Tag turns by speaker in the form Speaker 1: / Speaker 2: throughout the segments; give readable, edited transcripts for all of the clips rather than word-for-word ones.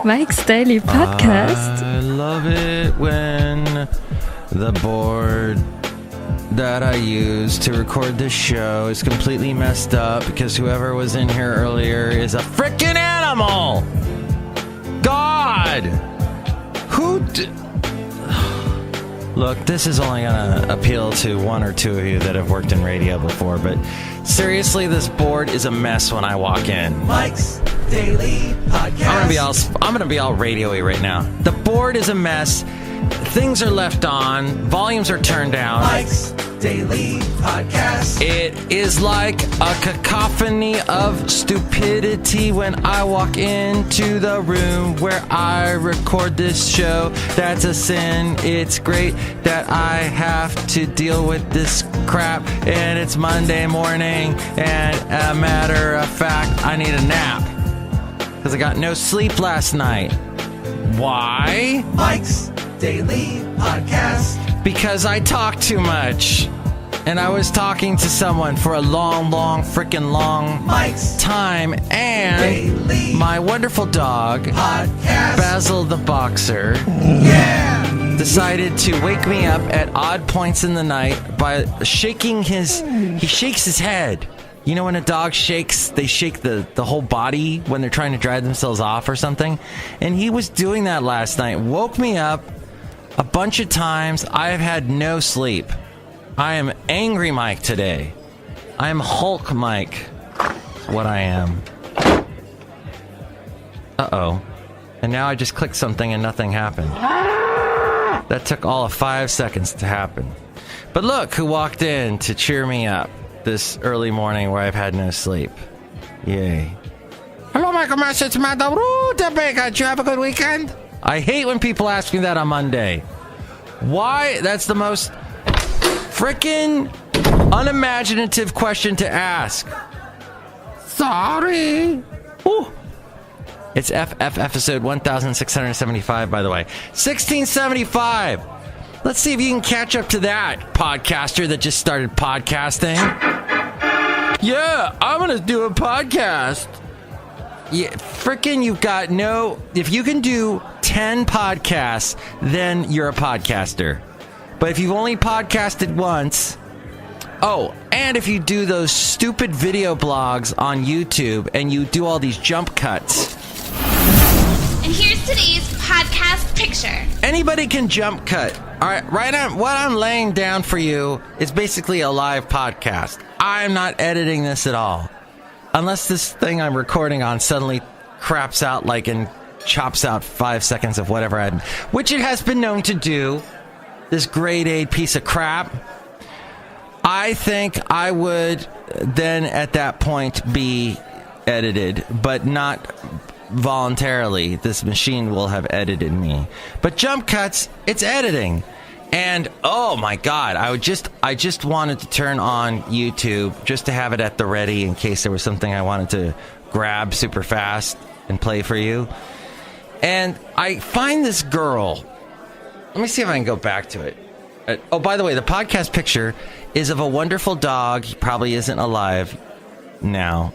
Speaker 1: Mike's Daily Podcast.
Speaker 2: I love it when the board that I use to record this show is completely messed up because whoever was in here earlier is a freaking animal. God! Look, this is only going to appeal to one or two of you that have worked in radio before, but seriously, this board is a mess when I walk in.
Speaker 3: Mike's Daily Podcast.
Speaker 2: I'm going to be all radio-y right now. The board is a mess. Things are left on. Volumes are turned down.
Speaker 3: Mike's Daily Podcast.
Speaker 2: It is like a cacophony of stupidity when I walk into the room where I record this show. That's a sin. It's great that I have to deal with this crap, and it's Monday morning, and a matter of fact, I need a nap because I got no sleep last night. Why?
Speaker 3: Mike's Daily Podcast.
Speaker 2: Because I talk too much. And I was talking to someone for a long
Speaker 3: Mike's
Speaker 2: time. And
Speaker 3: Daily
Speaker 2: my wonderful dog,
Speaker 3: Podcast.
Speaker 2: Basil the Boxer, decided to wake me up at odd points in the night by shaking he shakes his head. You know when a dog shakes, they shake the whole body when they're trying to drive themselves off or something? And he was doing that last night. Woke me up a bunch of times. I have had no sleep. I am Angry Mike today. I am Hulk Mike. What I am. Uh-oh. And now I just clicked something and nothing happened. That took all of 5 seconds to happen. But look who walked in to cheer me up this early morning where I've had no sleep. Yay. Hello, Michael Master. It's Madame Rootabega. Did you have a good weekend? I hate when people ask me that on Monday. Why? That's the most freaking unimaginative question to ask. Sorry. Ooh. It's episode 1675, by the way. 1675. Let's see if you can catch up to that, podcaster that just started podcasting. Yeah, I'm going to do a podcast. Yeah, freaking, you've got no... If you can do 10 podcasts, then you're a podcaster. But if you've only podcasted once... Oh, and if you do those stupid video blogs on YouTube and you do all these jump cuts...
Speaker 4: And here's today's podcast picture.
Speaker 2: Anybody can jump cut. All right, what I'm laying down for you is basically a live podcast. I'm not editing this at all. Unless this thing I'm recording on suddenly craps out and chops out 5 seconds of whatever I had, which it has been known to do, this grade A piece of crap. I think I would then at that point be edited, but not voluntarily. This machine will have edited me. But jump cuts, it's editing. And oh my god, I just wanted to turn on YouTube just to have it at the ready in case there was something I wanted to grab super fast and play for you. And I find this girl. Let me see if I can go back to it. Oh, by the way, the podcast picture is of a wonderful dog. He probably isn't alive now,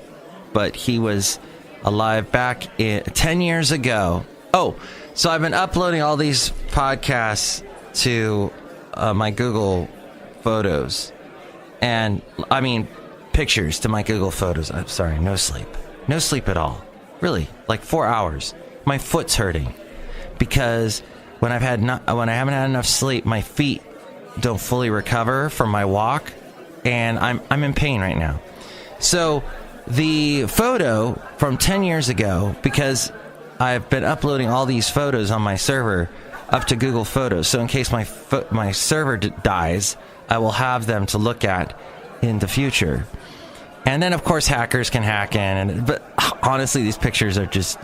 Speaker 2: but he was alive back 10 years ago. Oh, so I've been uploading all these podcasts to my Google Photos. And, I mean, pictures to my Google Photos. I'm sorry, no sleep. No sleep at all. Really, like 4 hours. My foot's hurting. Because when I haven't had enough sleep, my feet don't fully recover from my walk. And I'm in pain right now. So the photo from 10 years ago, because I've been uploading all these photos on my server up to Google Photos, so in case my server dies, I will have them to look at in the future. And then, of course, hackers can hack in. But honestly, these pictures are just,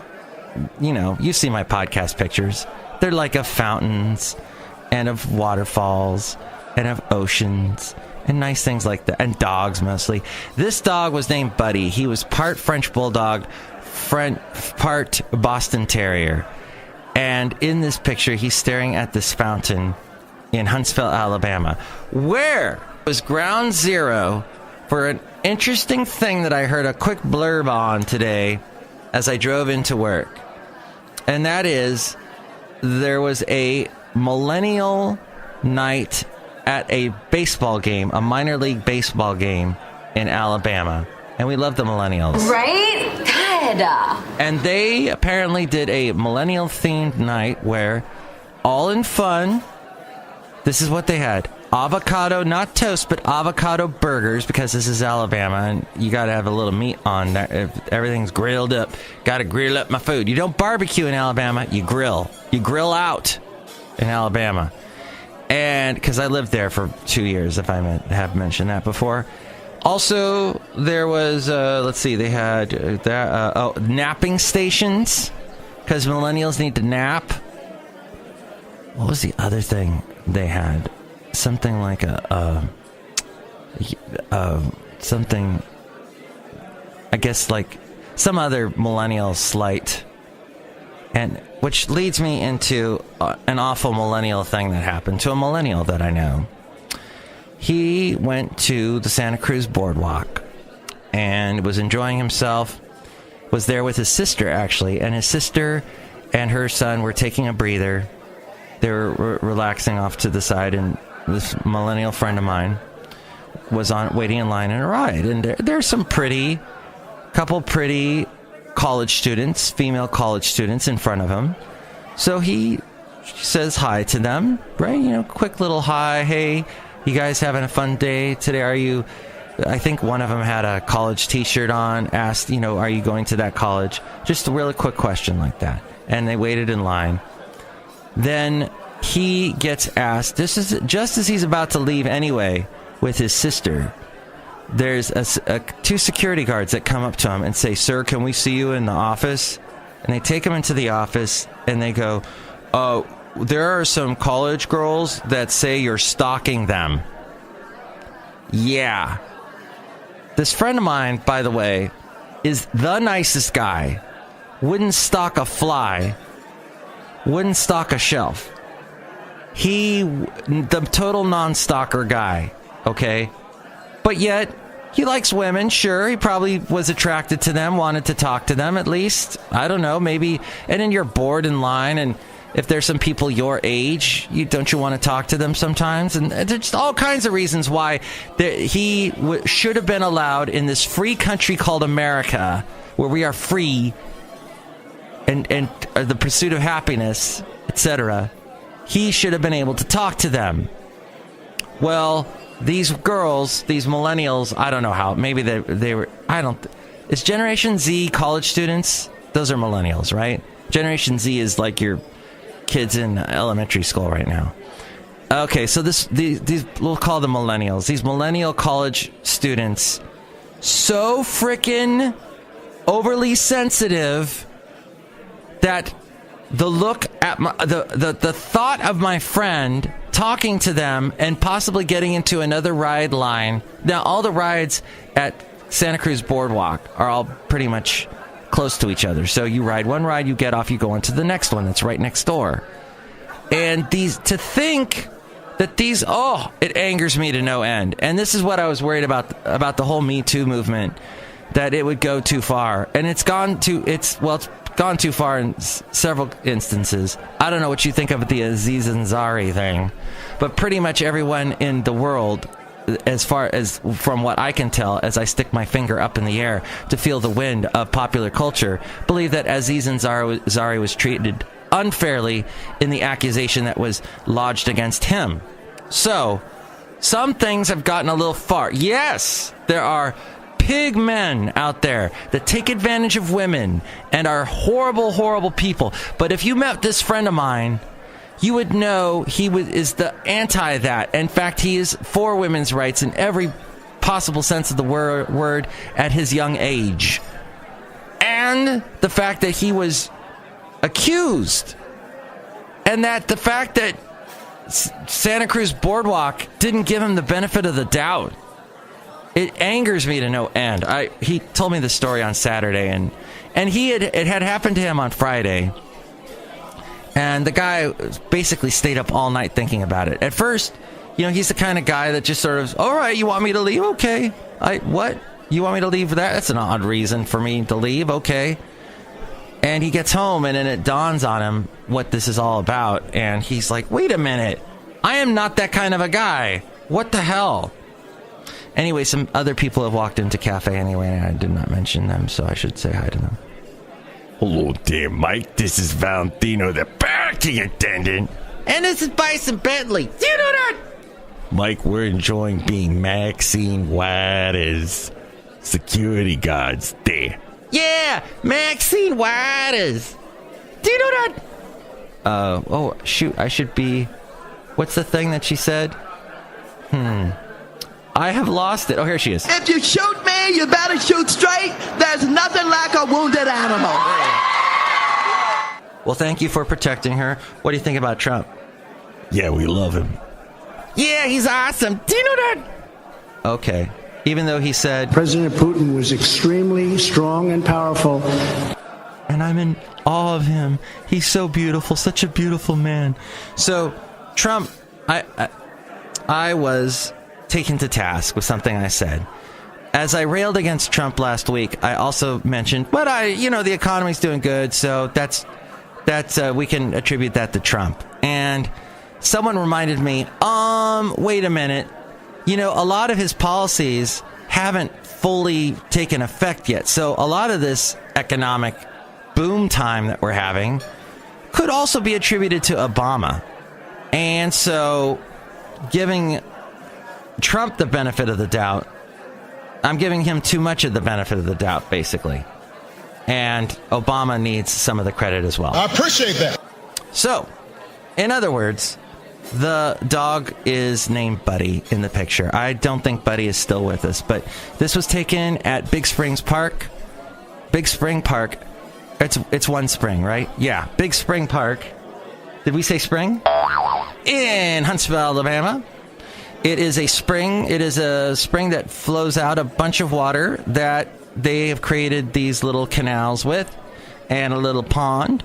Speaker 2: you see my podcast pictures. They're like of fountains and of waterfalls and of oceans and nice things like that. And dogs, mostly. This dog was named Buddy. He was part French Bulldog, part Boston Terrier. And in this picture, he's staring at this fountain in Huntsville, Alabama, where was ground zero for an interesting thing that I heard a quick blurb on today as I drove into work. And that is, there was a millennial night at a baseball game, a minor league baseball game in Alabama. And we love the millennials.
Speaker 5: Right? God.
Speaker 2: And they apparently did a millennial-themed night where, all in fun, this is what they had. Avocado, not toast, but avocado burgers, because this is Alabama, and you got to have a little meat on there. If everything's grilled up. Got to grill up my food. You don't barbecue in Alabama, you grill. You grill out in Alabama. And because I lived there for 2 years, if I have mentioned that before. Also, there was, they had napping stations, because millennials need to nap. What was the other thing they had? Something like something, I guess, like some other millennial slight. And which leads me into an awful millennial thing that happened to a millennial that I know. He went to the Santa Cruz Boardwalk and was enjoying himself, was there with his sister, actually, and his sister and her son were taking a breather. They were relaxing off to the side, and this millennial friend of mine was waiting in line in a ride. And there's some couple pretty college students, female college students in front of him. So he says hi to them, right? Quick little hi. Hey, you guys having a fun day today? I think one of them had a college t-shirt on, asked, are you going to that college? Just a really quick question like that. And they waited in line. Then he gets asked, this is just as he's about to leave anyway with his sister. There's two security guards that come up to him and say, "Sir, can we see you in the office?" And they take him into the office and they go, "Oh, there are some college girls that say you're stalking them." Yeah. This friend of mine, by the way, is the nicest guy. Wouldn't stalk a fly. Wouldn't stalk a shelf. The total non-stalker guy, okay? But yet, he likes women, sure. He probably was attracted to them, wanted to talk to them at least. I don't know, maybe. And then you're bored in line, and if there's some people your age, don't you want to talk to them sometimes? And there's just all kinds of reasons why he should have been allowed in this free country called America, where we are free and the pursuit of happiness, etc. He should have been able to talk to them. Well, these girls, these millennials, I don't know how. Maybe they were, is Generation Z college students? Those are millennials, right? Generation Z is like your kids in elementary school right now. Okay, so these we'll call them millennials. These millennial college students, so frickin' overly sensitive that the look at the thought of my friend talking to them and possibly getting into another ride line. Now, all the rides at Santa Cruz Boardwalk are all pretty much close to each other. So you ride one ride, you get off, you go into the next one that's right next door. And it angers me to no end. And this is what I was worried about the whole Me Too movement, that it would go too far. And it's gone too far in several instances. I don't know what you think of the Aziz Ansari thing, but pretty much everyone in the world, as far as from what I can tell, as I stick my finger up in the air to feel the wind of popular culture, believe that Aziz Ansari was treated unfairly in the accusation that was lodged against him. So, some things have gotten a little far. Yes, there are pig men out there that take advantage of women and are horrible, horrible people. But if you met this friend of mine, you would know he is the anti that. In fact, he is for women's rights in every possible sense of the word at his young age. And the fact that he was accused, and that the fact that Santa Cruz Boardwalk didn't give him the benefit of the doubt, it angers me to no end. He told me the story on Saturday, and it had happened to him on Friday. And the guy basically stayed up all night thinking about it. At first, he's the kind of guy that just sort of, all right, you want me to leave? Okay. What? You want me to leave for that? That's an odd reason for me to leave. Okay. And he gets home, and then it dawns on him what this is all about. And he's like, wait a minute. I am not that kind of a guy. What the hell? Anyway, some other people have walked into Café Anyway, and I did not mention them, so I should say hi to them.
Speaker 6: Hello there, Mike. This is Valentino, the parking attendant.
Speaker 2: And this is Bison Bentley. Do you know that?
Speaker 6: Mike, we're enjoying being Maxine Waters' security guards there.
Speaker 2: Yeah, Maxine Waters. Do you know that? Oh, shoot, I should be... What's the thing that she said? I have lost it. Oh, here she is.
Speaker 7: If you shoot me, you better shoot straight. There's nothing like a wounded animal.
Speaker 2: Well, thank you for protecting her. What do you think about Trump?
Speaker 6: Yeah, we love him.
Speaker 2: Yeah, he's awesome. Do you know that? Okay. Even though he said...
Speaker 8: President Putin was extremely strong and powerful.
Speaker 2: And I'm in awe of him. He's so beautiful. Such a beautiful man. So, Trump, I was taken to task with something I said. As I railed against Trump last week, I also mentioned, but the economy's doing good, so that's we can attribute that to Trump. And someone reminded me, wait a minute. A lot of his policies haven't fully taken effect yet. So a lot of this economic boom time that we're having could also be attributed to Obama. And so giving Trump the benefit of the doubt, I'm giving him too much of the benefit of the doubt, basically. And Obama needs some of the credit as well.
Speaker 9: I appreciate that.
Speaker 2: So, in other words, the dog is named Buddy in the picture. I don't think Buddy is still with us, but this was taken at Big Springs Park. Big Spring Park. It's one spring, right? Yeah, Big Spring Park. Did we say spring? In Huntsville, Alabama. It is a spring. It is a spring that flows out a bunch of water that they have created these little canals with, and a little pond.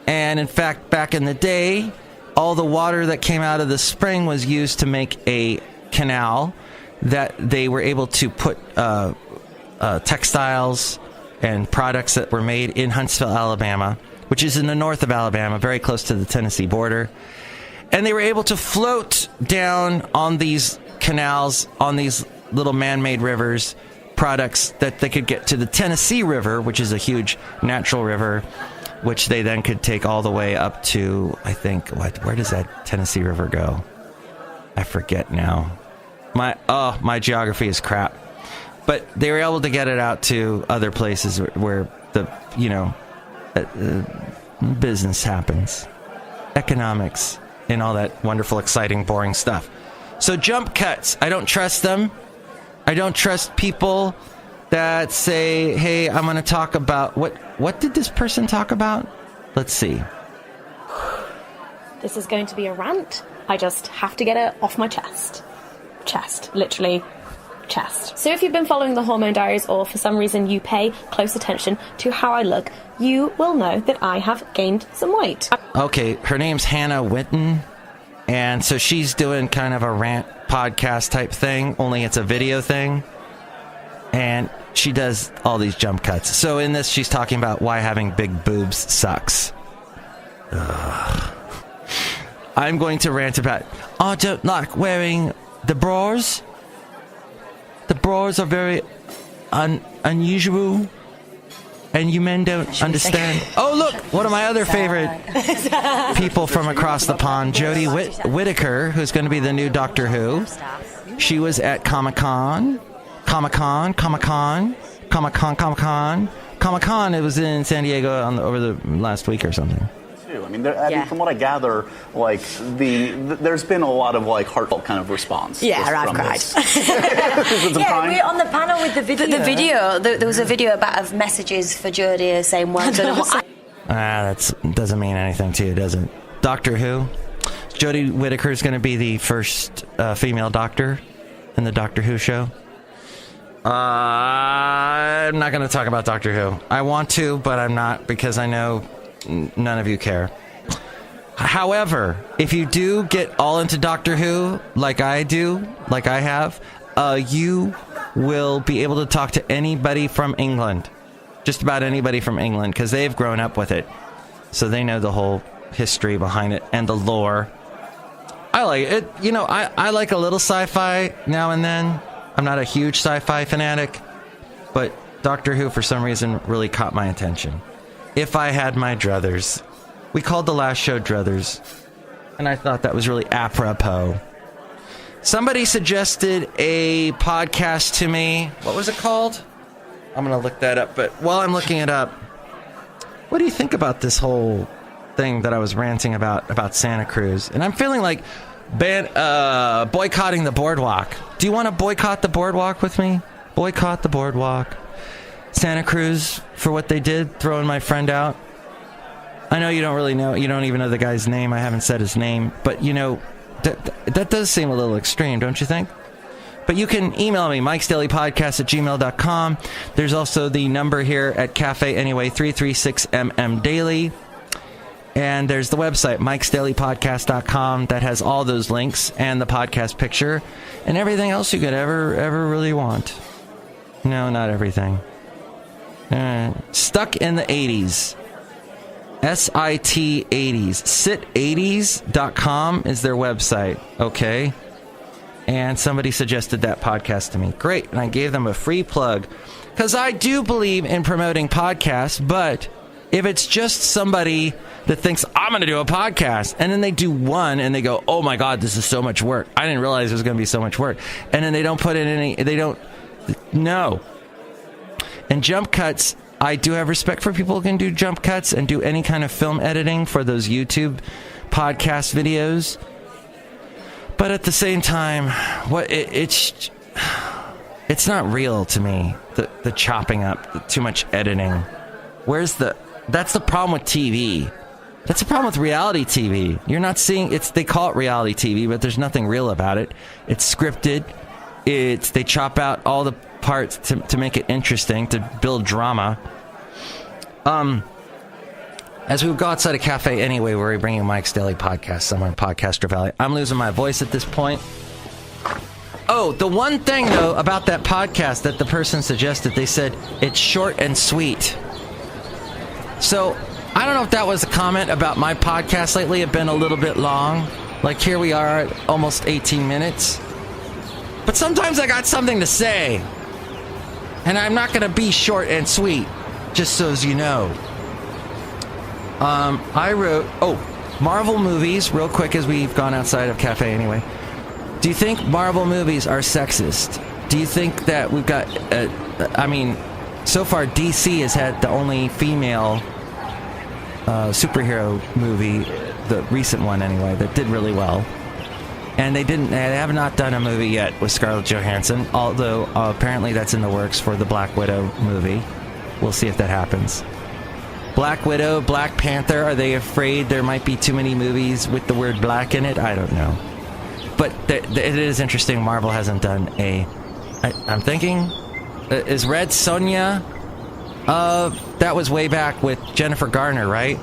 Speaker 2: And in fact, back in the day, all the water that came out of the spring was used to make a canal that they were able to put textiles and products that were made in Huntsville, Alabama, which is in the north of Alabama, very close to the Tennessee border. And they were able to float down on these canals, on these little man-made rivers, products that they could get to the Tennessee River, which is a huge natural river, which they then could take all the way up to, I think, where does that Tennessee River go? I forget now. My geography is crap. But they were able to get it out to other places where the, business happens. Economics and all that wonderful, exciting, boring stuff. So jump cuts. I don't trust them. I don't trust people that say, hey, I'm going to talk about... What did this person talk about? Let's see.
Speaker 10: This is going to be a rant. I just have to get it off my chest. Chest. Literally, chest. So if you've been following the Hormone Diaries, or for some reason you pay close attention to how I look, you will know that I have gained some weight.
Speaker 2: Okay, her name's Hannah Winton, and so she's doing kind of a rant podcast type thing, only it's a video thing, and she does all these jump cuts. So in this, she's talking about why having big boobs sucks. Ugh. I'm going to rant about, I don't like wearing the bras. The bras are very unusual, and you men don't understand. Oh, look, one of my other favorite people from across the pond, Jodie Whittaker, who's going to be the new Doctor Who. She was at Comic-Con. It was in San Diego over the last week or something.
Speaker 11: I mean, from what I gather, there's been a lot of heartfelt kind of response.
Speaker 5: Yeah, I've cried.
Speaker 11: Yeah,
Speaker 5: we're on the panel with the video. The video, there was a video of messages for Jodie saying words.
Speaker 2: That doesn't mean anything to you, does it? Doctor Who. Jodie Whittaker is going to be the first female doctor in the Doctor Who show. I'm not going to talk about Doctor Who. I want to, but I'm not, because I know none of you care. However, if you do get all into Doctor Who, like I do, like I have, you will be able to talk to anybody from England. just about anybody from England, because they've grown up with it. So they know the whole history behind it and the lore. I like it. You know, I like a little sci-fi now and then. I'm not a huge sci-fi fanatic, but Doctor Who, for some reason, really caught my attention. If I had my druthers. We called the last show Druthers, and I thought that was really apropos. Somebody suggested a podcast to me. What was it called? I'm going to look that up, but while I'm looking it up, what do you think about this whole thing that I was ranting about Santa Cruz? And I'm feeling like boycotting the boardwalk. Do you want to boycott the boardwalk with me? Boycott the boardwalk. Santa Cruz for what they did, throwing my friend out. I know you don't really know. You don't even know the guy's name. I haven't said his name. But, you know, that does seem a little extreme, don't you think? But you can email me, mikesdailypodcast@gmail.com. There's also the number here at Café Anyway, 336MM Daily. And there's the website, mikesdailypodcast.com, that has all those links and the podcast picture and everything else you could ever really want. No, not everything. Stuck in the 80s. SIT 80s. Sit80s.com is their website. Okay. And somebody suggested that podcast to me. Great. And I gave them a free plug. Because I do believe in promoting podcasts, but if it's just somebody that thinks, I'm going to do a podcast, and then they do one, and they go, oh my God, this is so much work. I didn't realize it was going to be so much work. And then they don't put in any, they don't, no. And jump cuts, I do have respect for people who can do jump cuts and do any kind of film editing for those YouTube podcast videos. But at the same time, it's not real to me, the chopping up, too much editing. That's the problem with TV. That's the problem with reality TV. You're not seeing, they call it reality TV, but there's nothing real about it. It's scripted. They chop out all the parts to make it interesting, to build drama. As we go outside a Café Anyway, where we're bringing Mike's Daily Podcast somewhere in Podcaster Valley. I'm losing my voice at this point. Oh, the one thing, though, about that podcast that the person suggested, they said it's short and sweet. So, I don't know if that was a comment about my podcast lately. It's been a little bit long. Like, here we are at almost 18 minutes. But sometimes I got something to say. And I'm not going to be short and sweet, just so as you know. I wrote, Marvel movies, real quick as we've gone outside of Café Anyway. Do you think Marvel movies are sexist? Do you think that we've got, so far DC has had the only female superhero movie, the recent one anyway, that did really well. And they have not done a movie yet with Scarlett Johansson, although apparently that's in the works for the Black Widow movie. We'll see if that happens. Black Widow, Black Panther, are they afraid there might be too many movies with the word black in it? I don't know. But it is interesting, Marvel hasn't done I'm thinking, is Red Sonja? That was way back with Jennifer Garner, right?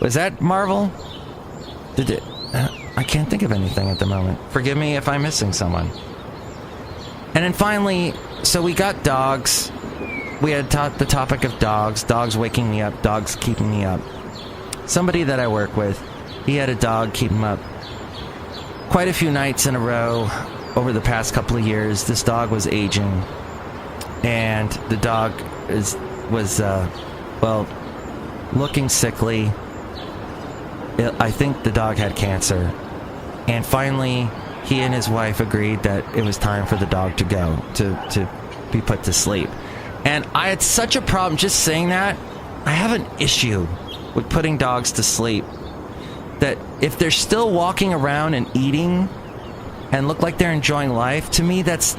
Speaker 2: Was that Marvel? I can't think of anything at the moment. Forgive me if I'm missing someone. And then finally, so we got dogs. We had the topic of dogs. Dogs waking me up. Dogs keeping me up. Somebody that I work with, he had a dog keep him up quite a few nights in a row over the past couple of years. This dog was aging. And the dog was looking sickly. I think the dog had cancer. And finally, he and his wife agreed that it was time for the dog to go, to be put to sleep. And I had such a problem just saying that. I have an issue with putting dogs to sleep. That if they're still walking around and eating and look like they're enjoying life, to me that's,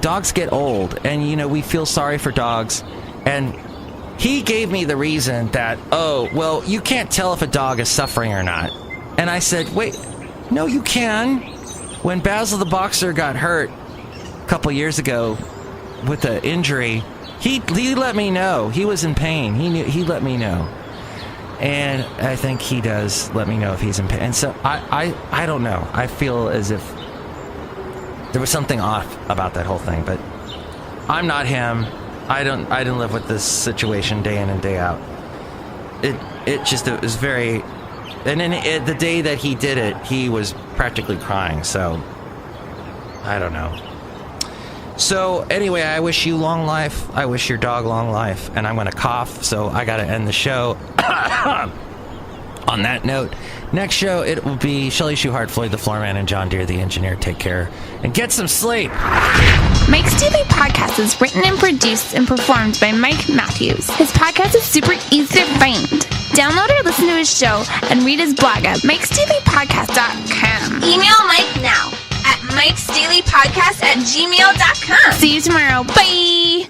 Speaker 2: dogs get old. And, we feel sorry for dogs. And he gave me the reason that, you can't tell if a dog is suffering or not. And I said, wait, no, you can. When Basil the Boxer got hurt a couple years ago with an injury, he let me know. He was in pain. He let me know. And I think he does let me know if he's in pain. And so I don't know. I feel as if there was something off about that whole thing. But I'm not him. I didn't live with this situation day in and day out. It was very, and then the day that he did it, he was practically crying. So I don't know. So anyway, I wish you long life. I wish your dog long life, and I'm going to cough, so I got to end the show. On that note, next show it will be Chely Shoehart, Floyd the Floorman, and John Deere the engineer. Take care and get some sleep.
Speaker 4: Mike's Daily Podcast is written and produced and performed by Mike Matthews. His podcast is super easy to find. Download or listen to his show and read his blog at mikesdailypodcast.com. Email Mike now at mikesdailypodcast@gmail.com. See you tomorrow. Bye!